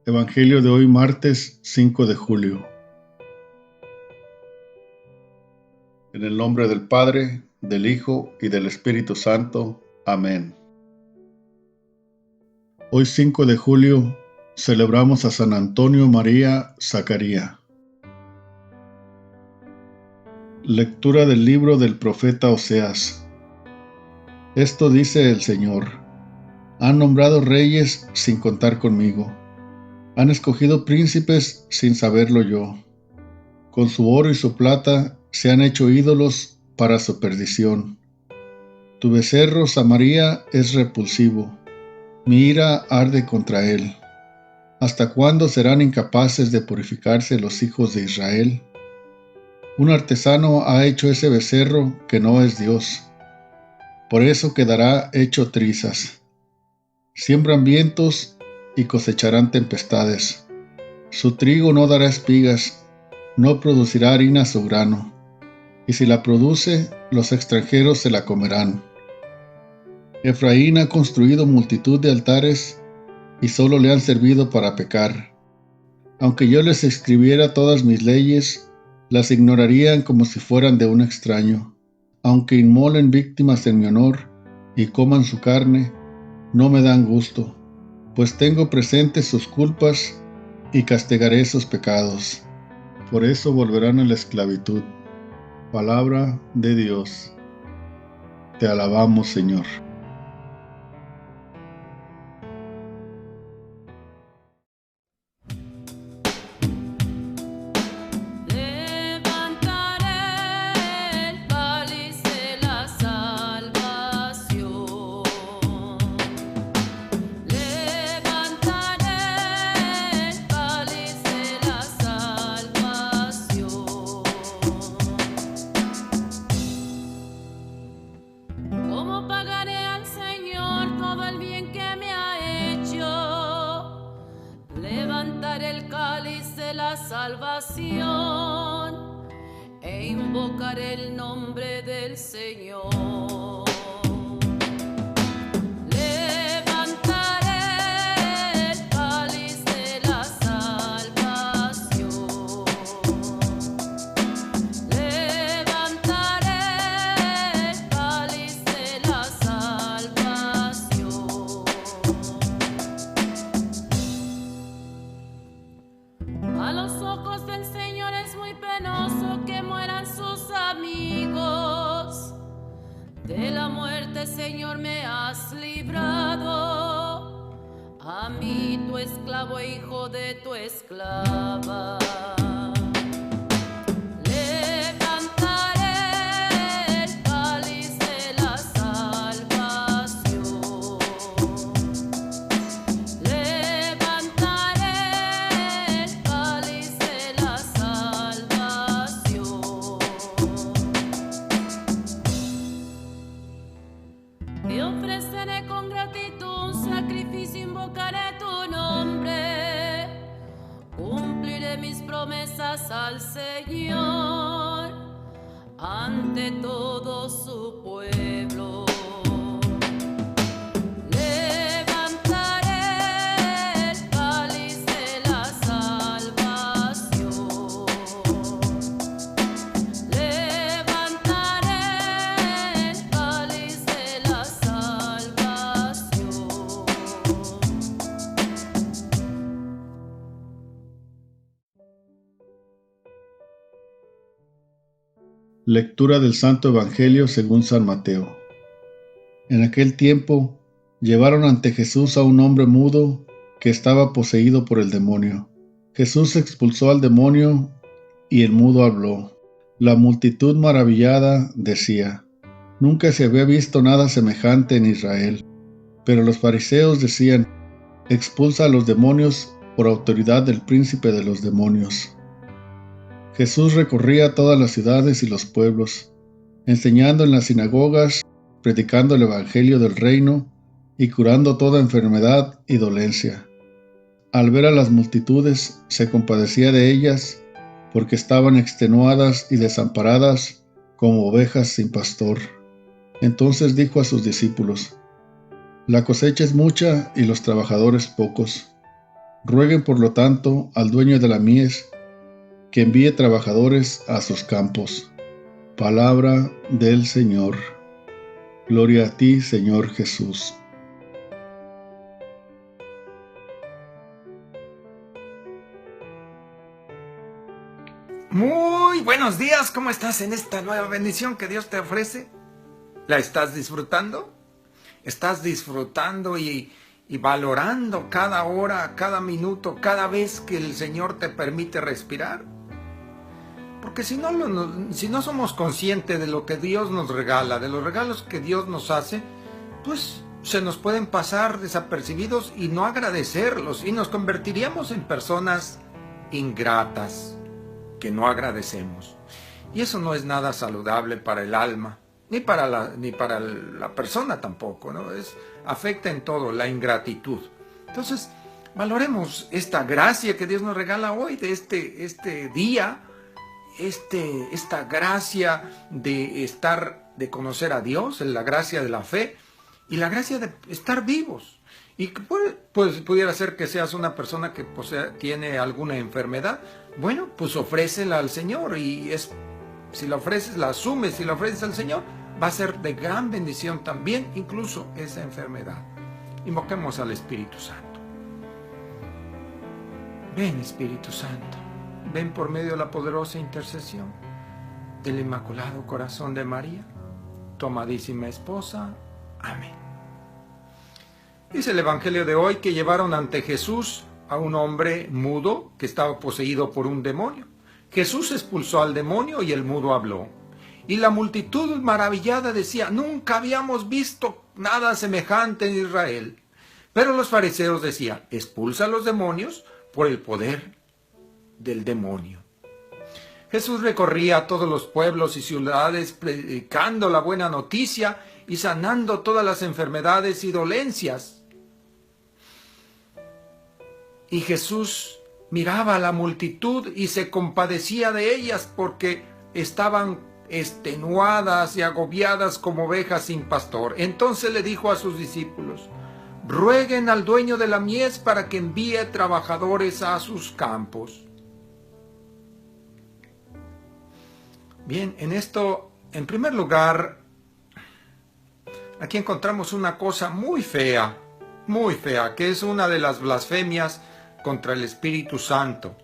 Evangelio de hoy, martes 5 de julio. En el nombre del Padre, del Hijo y del Espíritu Santo. Amén. Hoy 5 de julio celebramos a San Antonio María Zaccaría. Lectura del libro del profeta Oseas. Esto dice el Señor: Han nombrado reyes sin contar conmigo. Han escogido príncipes sin saberlo yo. Con su oro y su plata se han hecho ídolos para su perdición. Tu becerro, Samaria, es repulsivo. Mi ira arde contra él. ¿Hasta cuándo serán incapaces de purificarse los hijos de Israel? Un artesano ha hecho ese becerro que no es Dios. Por eso quedará hecho trizas. Siembran vientos y cosecharán tempestades. Su trigo no dará espigas, no producirá harina su grano. Y si la produce, los extranjeros se la comerán. Efraín ha construido multitud de altares y solo le han servido para pecar. Aunque yo les escribiera todas mis leyes, las ignorarían como si fueran de un extraño. Aunque inmolen víctimas en mi honor y coman su carne, no me dan gusto, pues tengo presentes sus culpas y castigaré sus pecados. Por eso volverán a la esclavitud. Palabra de Dios. Te alabamos, Señor. ¿Cómo pagaré al Señor todo el bien que me ha hecho? Levantaré el cáliz de la salvación e invocaré el nombre del Señor. A los ojos del Señor es muy penoso que mueran sus amigos. De la muerte, Señor, me has librado. A mí, tu esclavo e hijo de tu esclava. Te ofreceré con gratitud un sacrificio, invocaré tu nombre. Cumpliré mis promesas al Señor ante todo su pueblo. Lectura del Santo Evangelio según San Mateo. En aquel tiempo llevaron ante Jesús a un hombre mudo que estaba poseído por el demonio. Jesús expulsó al demonio y el mudo habló. La multitud maravillada decía: Nunca se había visto nada semejante en Israel. Pero los fariseos decían: Expulsa a los demonios por autoridad del príncipe de los demonios. Jesús recorría todas las ciudades y los pueblos, enseñando en las sinagogas, predicando el evangelio del reino y curando toda enfermedad y dolencia. Al ver a las multitudes, se compadecía de ellas, porque estaban extenuadas y desamparadas como ovejas sin pastor. Entonces dijo a sus discípulos: La cosecha es mucha y los trabajadores pocos. Rueguen por lo tanto al dueño de la mies que envíe trabajadores a sus campos. Palabra del Señor. Gloria a ti, Señor Jesús. Muy buenos días, ¿cómo estás en esta nueva bendición que Dios te ofrece? ¿La estás disfrutando? ¿Estás disfrutando y valorando cada hora, cada minuto, cada vez que el Señor te permite respirar? Porque si no somos conscientes de lo que Dios nos regala, de los regalos que Dios nos hace, pues se nos pueden pasar desapercibidos y no agradecerlos, y nos convertiríamos en personas ingratas que no agradecemos. Y eso no es nada saludable para el alma, ni para la persona tampoco, ¿no? Afecta en todo, la ingratitud. Entonces, valoremos esta gracia que Dios nos regala hoy, de este día, esta gracia de conocer a Dios, la gracia de la fe y la gracia de estar vivos. Y pues pudiera ser que seas una persona que tiene alguna enfermedad. Bueno, pues ofrécela al Señor, y si la ofreces, la asumes, si la ofreces al Señor, va a ser de gran bendición también, incluso esa enfermedad. Invoquemos al Espíritu Santo. Ven, Espíritu Santo, ven por medio de la poderosa intercesión del Inmaculado Corazón de María, tu amadísima esposa. Amén. Dice el Evangelio de hoy que llevaron ante Jesús a un hombre mudo que estaba poseído por un demonio. Jesús expulsó al demonio y el mudo habló. Y la multitud maravillada decía: nunca habíamos visto nada semejante en Israel. Pero los fariseos decían: expulsa a los demonios por el poder del demonio. Jesús recorría todos los pueblos y ciudades predicando la buena noticia y sanando todas las enfermedades y dolencias. Y Jesús miraba a la multitud y se compadecía de ellas porque estaban extenuadas y agobiadas como ovejas sin pastor. Entonces le dijo a sus discípulos: rueguen al dueño de la mies para que envíe trabajadores a sus campos. Bien, en primer lugar, aquí encontramos una cosa muy fea, que es una de las blasfemias contra el Espíritu Santo.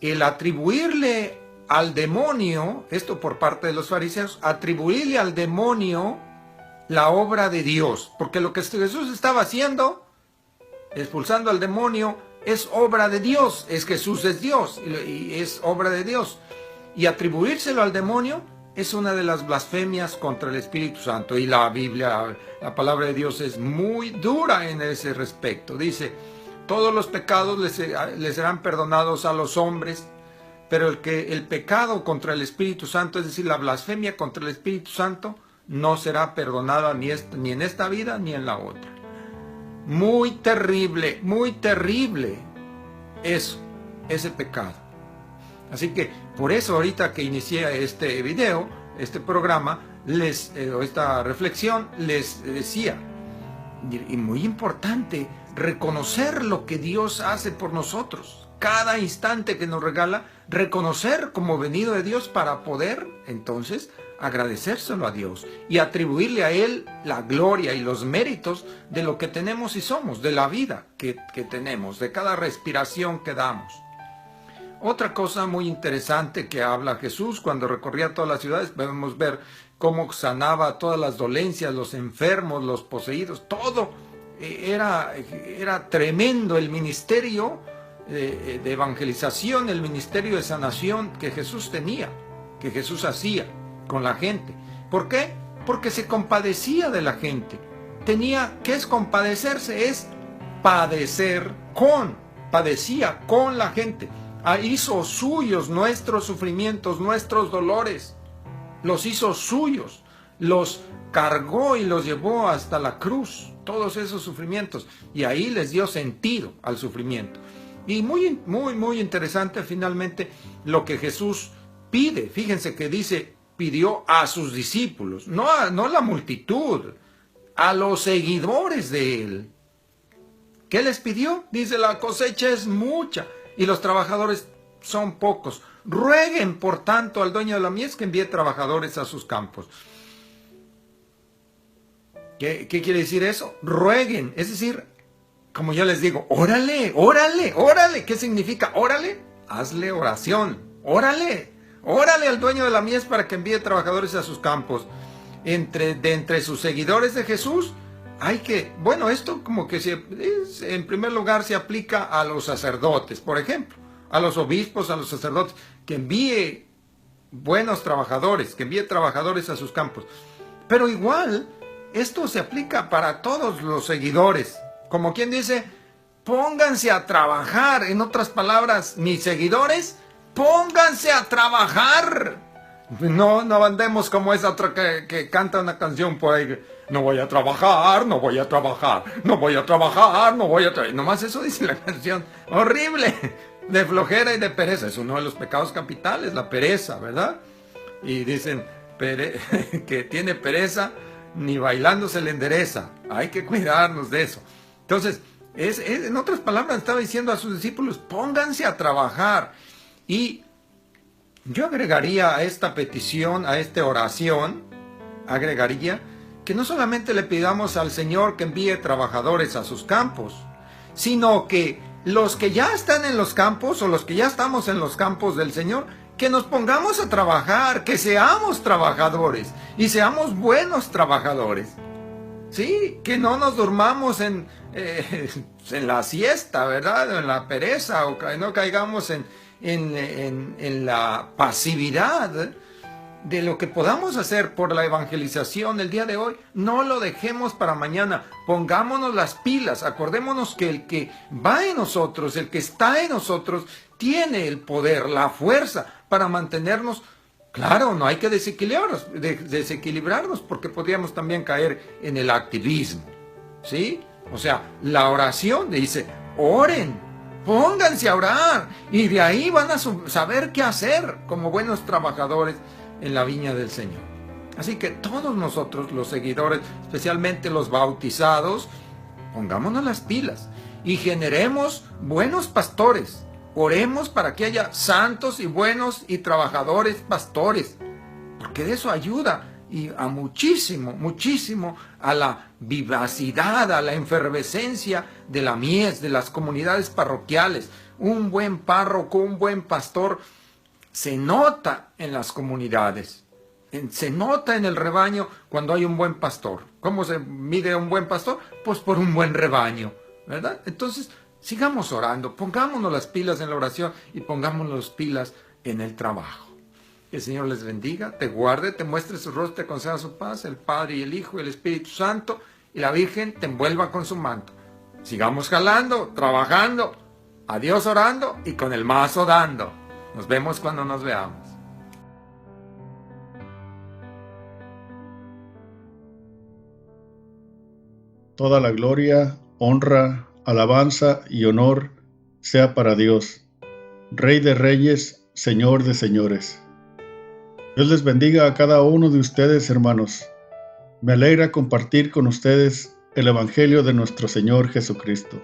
El atribuirle al demonio, esto por parte de los fariseos, atribuirle al demonio la obra de Dios, porque lo que Jesús estaba haciendo, expulsando al demonio, es obra de Dios. Jesús es Dios y es obra de Dios. Y atribuírselo al demonio es una de las blasfemias contra el Espíritu Santo. Y la Biblia, la palabra de Dios, es muy dura en ese respecto. Dice: todos los pecados les serán perdonados a los hombres, pero el pecado contra el Espíritu Santo, es decir, la blasfemia contra el Espíritu Santo, no será perdonada ni en esta vida ni en la otra. Muy terrible eso, ese pecado. Así que por eso ahorita que inicié este video, este programa, esta reflexión, les decía, y muy importante, reconocer lo que Dios hace por nosotros. Cada instante que nos regala, reconocer como venido de Dios para poder, entonces, agradecérselo a Dios y atribuirle a Él la gloria y los méritos de lo que tenemos y somos, de la vida que tenemos, de cada respiración que damos. Otra cosa muy interesante que habla Jesús cuando recorría todas las ciudades, podemos ver cómo sanaba todas las dolencias, los enfermos, los poseídos, todo. Era tremendo el ministerio de evangelización, el ministerio de sanación que Jesús tenía, que Jesús hacía con la gente. ¿Por qué? Porque se compadecía de la gente. ¿Qué es compadecerse? Es padecía con la gente. Hizo suyos nuestros sufrimientos, nuestros dolores. Los hizo suyos. Los cargó y los llevó hasta la cruz. Todos esos sufrimientos. Y ahí les dio sentido al sufrimiento. Y muy interesante finalmente lo que Jesús pide. Fíjense que pidió a sus discípulos. No a la multitud. A los seguidores de él. ¿Qué les pidió? Dice, la cosecha es mucha y los trabajadores son pocos. Rueguen, por tanto, al dueño de la mies que envíe trabajadores a sus campos. ¿Qué quiere decir eso? Rueguen, es decir, como yo les digo, órale, órale, órale. ¿Qué significa órale? Hazle oración, órale, órale al dueño de la mies para que envíe trabajadores a sus campos. Entre sus seguidores de Jesús, hay que, bueno, esto como que en primer lugar se aplica a los sacerdotes, por ejemplo, a los obispos, a los sacerdotes, que envíe buenos trabajadores, que envíe trabajadores a sus campos. Pero igual, esto se aplica para todos los seguidores. Como quien dice, pónganse a trabajar. En otras palabras, mis seguidores, pónganse a trabajar. No andemos como esa otra que canta una canción por ahí. No voy a trabajar, no voy a trabajar, no voy a trabajar, no voy a trabajar. Nomás eso dice la canción. Horrible. De flojera y de pereza. Es uno de los pecados capitales, la pereza, ¿verdad? Y dicen que tiene pereza, ni bailando se le endereza. Hay que cuidarnos de eso. Entonces, en otras palabras, estaba diciendo a sus discípulos, pónganse a trabajar. Y yo agregaría a esta petición, a esta oración, agregaría que no solamente le pidamos al Señor que envíe trabajadores a sus campos, sino que los que ya están en los campos o los que ya estamos en los campos del Señor, que nos pongamos a trabajar, que seamos trabajadores y seamos buenos trabajadores. Sí, que no nos durmamos en la siesta, ¿verdad? O en la pereza, o que no caigamos en la pasividad de lo que podamos hacer por la evangelización el día de hoy. No lo dejemos para mañana, pongámonos las pilas, acordémonos que el que va en nosotros, el que está en nosotros, tiene el poder, la fuerza para mantenernos. Claro, no hay que desequilibrarnos porque podríamos también caer en el activismo, ¿sí? O sea, la oración dice, oren, pónganse a orar y de ahí van a saber qué hacer como buenos trabajadores en la viña del Señor. Así que todos nosotros, los seguidores, especialmente los bautizados, pongámonos las pilas y generemos buenos pastores. Oremos para que haya santos y buenos y trabajadores pastores, porque de eso ayuda y a muchísimo a la vivacidad, a la efervescencia de la mies, de las comunidades parroquiales. Un buen párroco, un buen pastor se nota en las comunidades, se nota en el rebaño cuando hay un buen pastor. ¿Cómo se mide un buen pastor? Pues por un buen rebaño, ¿verdad? Entonces, sigamos orando, pongámonos las pilas en la oración y pongámonos las pilas en el trabajo. Que el Señor les bendiga, te guarde, te muestre su rostro, te conceda su paz, el Padre y el Hijo y el Espíritu Santo, y la Virgen te envuelva con su manto. Sigamos jalando, trabajando, a Dios orando y con el mazo dando. Nos vemos cuando nos veamos. Toda la gloria, honra, alabanza y honor sea para Dios, Rey de reyes, Señor de señores. Dios les bendiga a cada uno de ustedes, hermanos. Me alegra compartir con ustedes el Evangelio de nuestro Señor Jesucristo.